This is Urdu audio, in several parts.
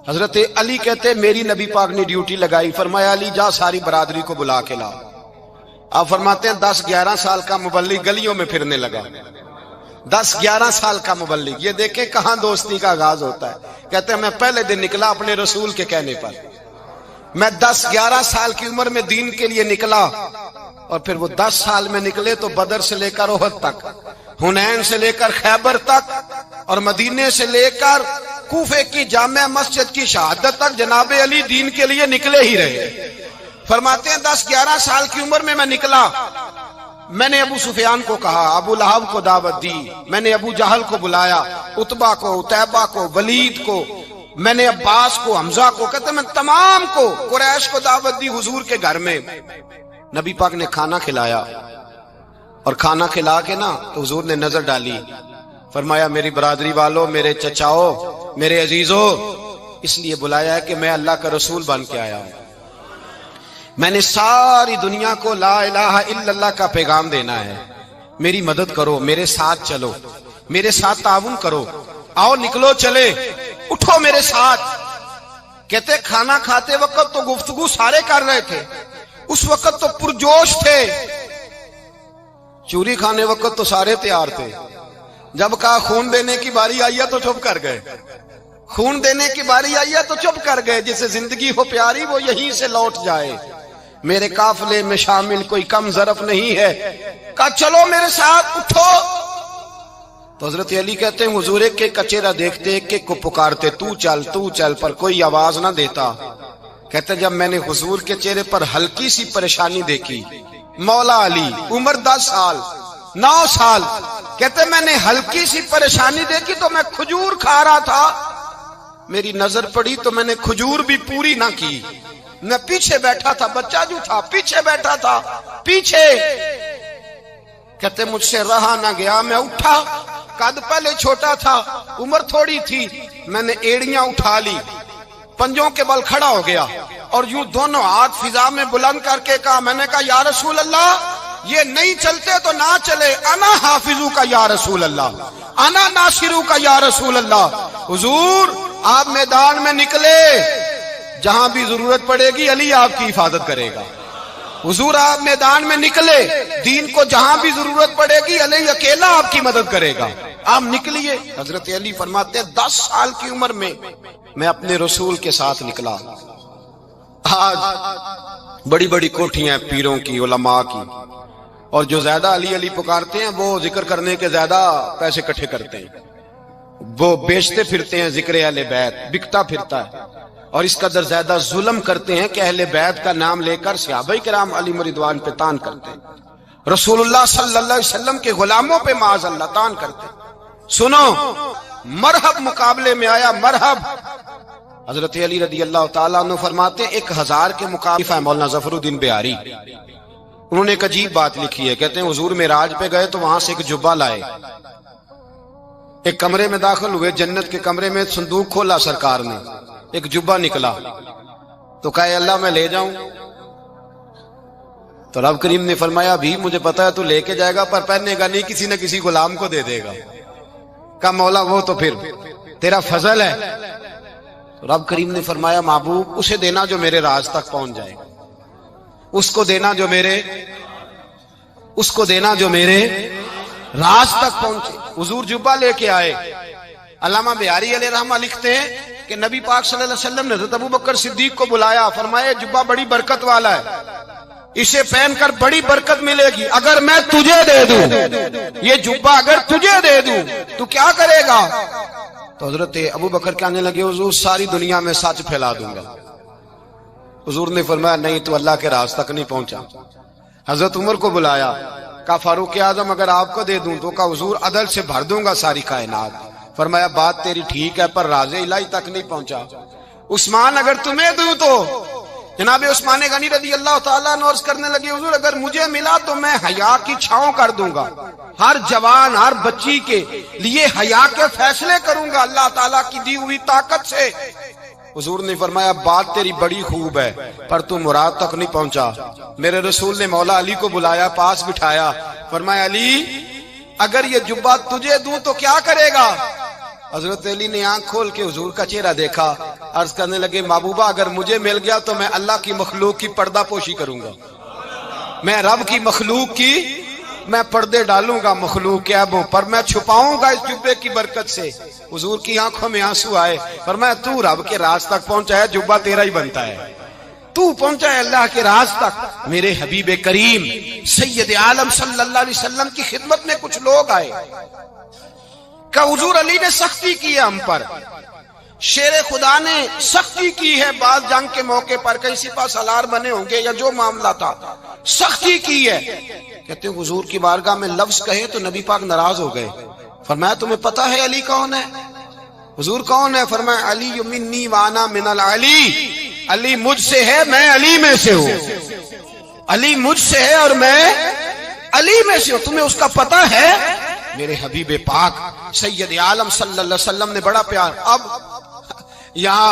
حضرت علی کہتے میری نبی پاک نے ڈیوٹی لگائی، فرمایا علی جا ساری برادری کو بلا کے لا۔ آپ فرماتے ہیں 10-11 سال کا مبلغ گلیوں میں پھرنے لگا، 10-11 سال کا مبلغ۔ یہ دیکھیں کہاں دوستی کا آغاز ہوتا ہے۔ کہتے ہیں میں پہلے دن نکلا اپنے رسول کے کہنے پر، میں 10-11 سال کی عمر میں دین کے لیے نکلا، اور پھر وہ 10 سال میں نکلے تو بدر سے لے کر احد تک، حنین سے لے کر خیبر تک، اور مدینے سے لے کر کوفے کی جامع مسجد کی شہادت تک جناب علی دین کے لیے نکلے ہی رہے۔ فرماتے ہیں 10-11 سال کی عمر میں نکلا، میں نے ابو سفیان کو کہا، ابو لہب کو دعوت دی، میں نے ابو جہل کو بلایا، عتبہ کو، عتیبہ کو، ولید کو، میں نے عباس کو، حمزہ کو، کہتے میں تمام کو، قریش کو دعوت دی حضور کے گھر میں۔ نبی پاک نے کھانا کھلایا، اور کھانا کھلا کے نا تو حضور نے نظر ڈالی، فرمایا میری برادری والوں، میرے چچاؤ، میرے عزیزوں، اس لیے بلایا ہے کہ میں اللہ کا رسول بن کے آیا ہوں، میں نے ساری دنیا کو لا الہ الا اللہ کا پیغام دینا ہے، میری مدد کرو، میرے ساتھ چلو، میرے ساتھ تعاون کرو، آؤ نکلو چلے، اٹھو میرے ساتھ۔ کہتے کھانا کھاتے وقت تو گفتگو سارے کر رہے تھے، اس وقت تو پرجوش تھے، چوری کھانے وقت تو سارے تیار تھے، جب کہا خون دینے کی باری آئی ہے تو چپ کر گئے، خون دینے کی باری آئی ہے تو چپ کر گئے، جسے زندگی ہو پیاری وہ یہیں سے لوٹ جائے، میرے قافلے میں شامل کوئی کم ظرف نہیں ہے، کہا چلو میرے ساتھ اٹھو۔ تو حضرت علی کہتے ہیں حضور ایک ایک کا چہرہ دیکھتے، ایک ایک کو پکارتے، تو چل، پر کوئی آواز نہ دیتا۔ کہتے جب میں نے حضور کے چہرے پر ہلکی سی پریشانی دیکھی، مولا علی عمر 10 سال 9 سال، کہتے میں نے ہلکی سی پریشانی دیکھی تو میں کھجور کھا رہا تھا، میری نظر پڑی تو میں نے کھجور بھی پوری نہ کی، میں پیچھے بیٹھا تھا، بچہ جو تھا پیچھے بیٹھا تھا، پیچھے۔ کہتے مجھ سے رہا نہ گیا، میں اٹھا، قد پہلے چھوٹا تھا، عمر تھوڑی تھی، میں نے ایڑیاں اٹھا لی، پنجوں کے بل کھڑا ہو گیا، اور یوں دونوں ہاتھ فضا میں بلند کر کے کہا، میں نے کہا یا رسول اللہ یہ نہیں چلتے تو نہ چلے، انا حافظو کا یا رسول اللہ، انا ناصرو کا یا رسول اللہ۔ حضور آپ میدان میں نکلے، جہاں بھی ضرورت پڑے گی علی آپ کی حفاظت کرے گا۔ حضور آپ میدان میں نکلے، دین کو جہاں بھی ضرورت پڑے گی علی اکیلا آپ کی مدد کرے گا، آپ نکلیے۔ حضرت علی فرماتے ہیں 10 سال کی عمر میں میں اپنے رسول کے ساتھ نکلا۔ آج بڑی بڑی کوٹھیاں پیروں کی، علماء کی، اور جو زیادہ علی علی پکارتے ہیں وہ ذکر کرنے کے زیادہ پیسے اکٹھے کرتے ہیں، وہ بیچتے پھرتے ہیں، ذکر اہل بیت بکتا پھرتا ہے، اور اس قدر زیادہ ظلم کرتے ہیں کہ اہل بیت کا نام لے کر صحابہ کرام علی رضوان پہ تان کرتے ہیں، رسول اللہ صلی اللہ علیہ وسلم کے غلاموں پہ معاذ اللہ تان کرتے ہیں۔ سنو، مرحب مقابلے میں آیا، مرحب۔ حضرت علی رضی اللہ تعالیٰ عنہ فرماتے ہیں 1000 کے مقابلے مولانا ظفر الدین بہاری، انہوں نے ایک عجیب بات لکھی ہے، کہتے ہیں حضور معراج پہ گئے تو وہاں سے ایک جبہ لائے، ایک کمرے میں داخل ہوئے، جنت کے کمرے میں صندوق کھولا سرکار نے، ایک جبہ نکلا، تو کہا اللہ میں لے جاؤں؟ تو رب کریم نے فرمایا بھی مجھے پتا ہے تو لے کے جائے گا، پر پہننے گا نہیں، کسی نہ کسی غلام کو دے دے گا۔ کہا مولا وہ تو پھر تیرا فضل ہے۔ تو رب کریم نے فرمایا محبوب اسے دینا جو میرے راز تک پہنچ جائے، اس کو دینا جو میرے راز تک پہنچے۔ حضور جبہ لے کے آئے۔ علامہ بہاری علیہ رحمہ لکھتے ہیں کہ نبی پاک صلی اللہ علیہ وسلم نے حضرت ابوبکر صدیق کو بلایا، فرمایا جبہ بڑی برکت والا ہے، اسے پہن کر بڑی برکت ملے گی، اگر میں تجھے دے دوں، یہ جبہ اگر تجھے دے دوں تو کیا کرے گا؟ تو حضرت ابوبکر کہنے لگے حضور ساری دنیا میں سچ پھیلا دوں گا۔ حضور نے فرمایا نہیں تو اللہ کے راز تک نہیں پہنچا۔ حضرت عمر کو بلایا، کہا فاروق اعظم اگر آپ کو دے دوں تو کہا حضور عدل سے بھر دوں گا ساری کائنات۔ فرمایا بات تیری ٹھیک ہے پر راز الہی تک نہیں پہنچا۔ عثمان اگر تمہیں دوں تو جناب عثمان غنی رضی اللہ تعالیٰ عنہ عرض کرنے لگے حضور اگر مجھے ملا تو میں حیا کی چھاؤں کر دوں گا، ہر جوان ہر بچی کے لیے حیا کے فیصلے کروں گا اللہ تعالیٰ کی دی ہوئی طاقت سے۔ حضور نے فرمایا بات تیری بڑی خوب ہے پر تو مراد تک نہیں پہنچا۔ میرے رسول نے مولا علی کو بلایا، پاس بٹھایا، فرمایا علی اگر یہ جبہ تجھے دوں تو کیا کرے گا؟ حضرت علی نے آنکھ کھول کے حضور کا چہرہ دیکھا، عرض کرنے لگے محبوبہ اگر مجھے مل گیا تو میں اللہ کی مخلوق کی پردہ پوشی کروں گا، میں رب کی مخلوق کی میں پردے ڈالوں گا مخلوق کے عیبوں پر، میں چھپاؤں گا اس جبے کی برکت سے۔ حضور کی آنکھوں میں آنسو آئے، فرمایا تو رب کے راز تک پہنچا ہے، جبہ تیرا ہی بنتا ہے، تو پہنچا ہے اللہ کے راز تک۔ میرے حبیب کریم سید عالم صلی اللہ علیہ وسلم کی خدمت میں کچھ لوگ آئے کہ حضور علی نے سختی کی ہے ہم پر، شیر خدا نے سختی کی ہے، بعض جنگ کے موقع پر کئی سپہ سالار بنے ہوں گے یا جو معاملہ تھا، سختی کی ہے۔ کہتے ہیں حضور کی بارگاہ میں لفظ کہے تو نبی پاک ناراض ہو گئے۔ فرمایا تمہیں پتہ ہے علی کون ہے؟ حضور کون ہے؟ فرمایا علی منی وانا من العلی، علی مجھ سے ہے میں علی میں سے ہوں، علی مجھ سے ہے اور میں علی میں سے ہوں، تمہیں اس کا پتہ ہے؟ میرے حبیب پاک سید عالم صلی اللہ علیہ وسلم نے بڑا پیار۔ اب یہاں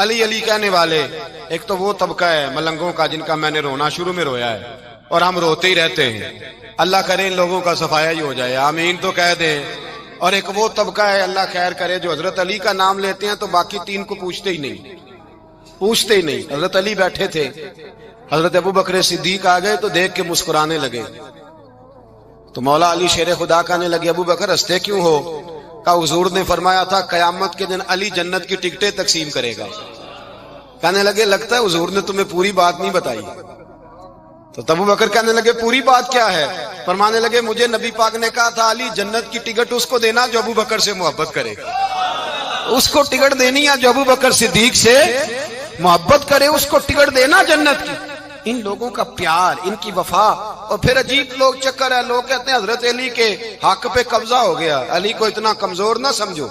علی علی کہنے والے ایک تو وہ طبقہ ہے ملنگوں کا جن کا میں نے رونا شروع میں رویا ہے اور ہم روتے ہی رہتے ہیں، اللہ کرے ان لوگوں کا صفایا ہی ہو جائے، آمین تو کہہ دیں۔ اور ایک وہ طبقہ ہے اللہ خیر کرے جو حضرت علی کا نام لیتے ہیں تو باقی تین کو پوچھتے ہی نہیں۔ حضرت علی بیٹھے تھے، حضرت ابو بکر صدیق آ گئے تو دیکھ کے مسکرانے لگے، تو مولا علی شیر خدا کہنے لگے ابو بکر ہنستے کیوں ہو؟ کہا حضور نے فرمایا تھا قیامت کے دن علی جنت کی ٹکٹیں تقسیم کرے گا۔ کہنے لگے لگتا ہے حضور نے تمہیں پوری بات نہیں بتائی۔ تو ابو بکر کہنے لگے پوری بات کیا ہے؟ فرمانے لگے مجھے نبی پاک نے کہا تھا علی جنت کی ٹکٹ اس کو دینا جو ابو بکر سے محبت کرے گا، اس کو ٹکٹ دینی ہے جو ابو بکر صدیق سے محبت کرے، اس کو ٹکٹ دینا جنت کی۔ ان لوگوں کا پیار، ان کی وفا۔ اور پھر عجیب لوگ چکر ہے، لوگ کہتے ہیں حضرت علی کے حق پہ قبضہ ہو گیا، علی کو اتنا کمزور نہ سمجھو،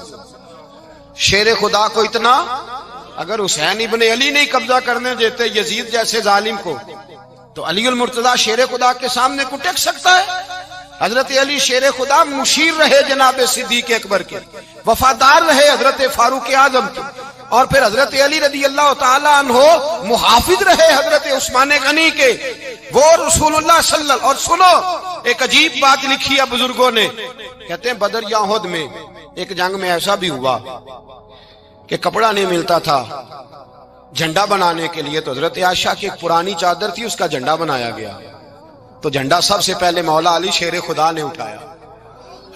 شیر خدا کو اتنا، اگر حسین ابن علی نہیں قبضہ کرنے دیتے یزید جیسے ظالم کو تو علی المرتضی شیر خدا کے سامنے کو ٹک سکتا ہے؟ حضرت علی شیر خدا مشیر رہے جناب صدیق اکبر کے، وفادار رہے حضرت فاروق اعظم کے، اور پھر حضرت علی رضی اللہ تعالی عنہ محافظ رہے حضرت عثمان غنی کے، وہ رسول اللہ صلی اللہ۔ اور سنو ایک عجیب بات لکھی ہے بزرگوں نے، کہتے ہیں بدر یا احد میں ایک جنگ میں ایسا بھی ہوا کہ کپڑا نہیں ملتا تھا جھنڈا بنانے کے لیے، تو حضرت عائشہ کی ایک پرانی چادر تھی، اس کا جھنڈا بنایا گیا، تو جھنڈا سب سے پہلے مولا علی شیر خدا نے اٹھایا۔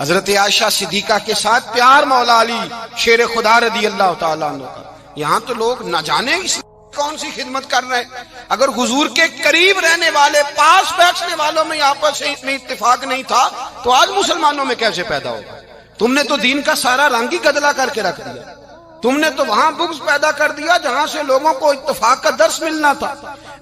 حضرت عائشہ صدیقہ کے ساتھ پیار مولا علی شیر خدا رضی اللہ تعالیٰ عنہ کا۔ یہاں تو لوگ نہ جانے اس کون سی خدمت کر رہے ہیں۔ اگر حضور کے قریب رہنے والے، پاس بیٹھنے والوں میں آپس میں اتفاق نہیں تھا تو آج مسلمانوں میں کیسے پیدا ہوگا؟ تم نے تو دین کا سارا رنگ ہی گدلا کر کے رکھ دیا، تم نے تو وہاں بغض پیدا کر دیا جہاں سے لوگوں کو اتفاق کا درس ملنا تھا،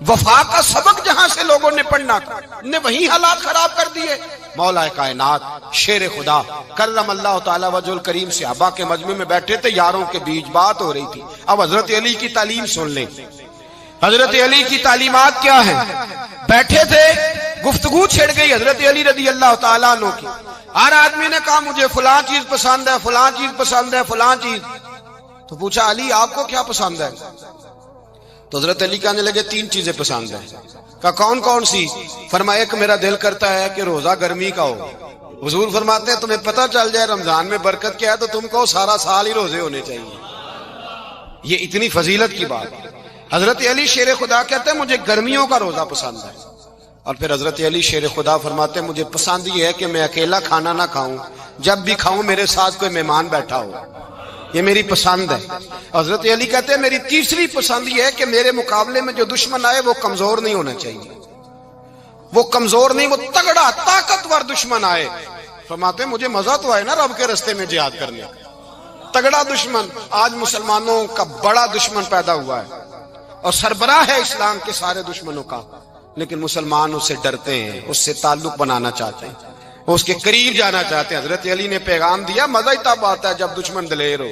وفا کا سبق جہاں سے لوگوں نے پڑھنا تھا، نے وہی حالات خراب کر دیے۔ مولا کائنات شیر خدا کرم اللہ تعالی وجہ الکریم صحابہ کے مجمع میں بیٹھے تھے، یاروں کے بیچ بات ہو رہی تھی۔ اب حضرت علی کی تعلیم سن لیں، حضرت علی کی تعلیمات کیا ہیں۔ بیٹھے تھے، گفتگو چھڑ گئی حضرت علی رضی اللہ تعالیٰ عنہ کی، ہر آدمی نے کہا مجھے فلاں چیز پسند ہے، فلاں چیز پسند ہے، فلاں چیز۔ تو پوچھا علی آپ کو کیا پسند ہے؟ تو حضرت علی کہنے لگے تین چیزیں پسند ہیں۔ کہا کون کون سی؟ فرمایا ایک میرا دل کرتا ہے کہ روزہ گرمی کا ہو۔ حضور فرماتے ہیں تمہیں پتہ چل جائے رمضان میں برکت کیا ہے تو تم کو سارا سال ہی روزے ہونے چاہیے، یہ اتنی فضیلت کی بات ہے۔ حضرت علی شیر خدا کہتے ہیں مجھے گرمیوں کا روزہ پسند ہے۔ اور پھر حضرت علی شیر خدا فرماتے ہیں مجھے پسند یہ ہے کہ میں اکیلا کھانا نہ کھاؤں، جب بھی کھاؤں میرے ساتھ کوئی مہمان بیٹھا ہو، یہ میری پسند ہے۔ حضرت علی کہتے ہیں میری تیسری پسند یہ ہے کہ میرے مقابلے میں جو دشمن آئے وہ کمزور نہیں ہونا چاہیے، وہ کمزور نہیں، وہ تگڑا طاقتور دشمن آئے۔ فرماتے ہیں مجھے مزہ تو آئے نا رب کے رستے میں جہاد کرنے کا، تگڑا دشمن۔ آج مسلمانوں کا بڑا دشمن پیدا ہوا ہے اور سربراہ ہے اسلام کے سارے دشمنوں کا، لیکن مسلمان اس سے ڈرتے ہیں، اس سے تعلق بنانا چاہتے ہیں، اس کے قریب جانا چاہتے ہیں۔ حضرت علی نے پیغام دیا مزہ ہی تب آتا ہے جب دشمن دلیر ہو۔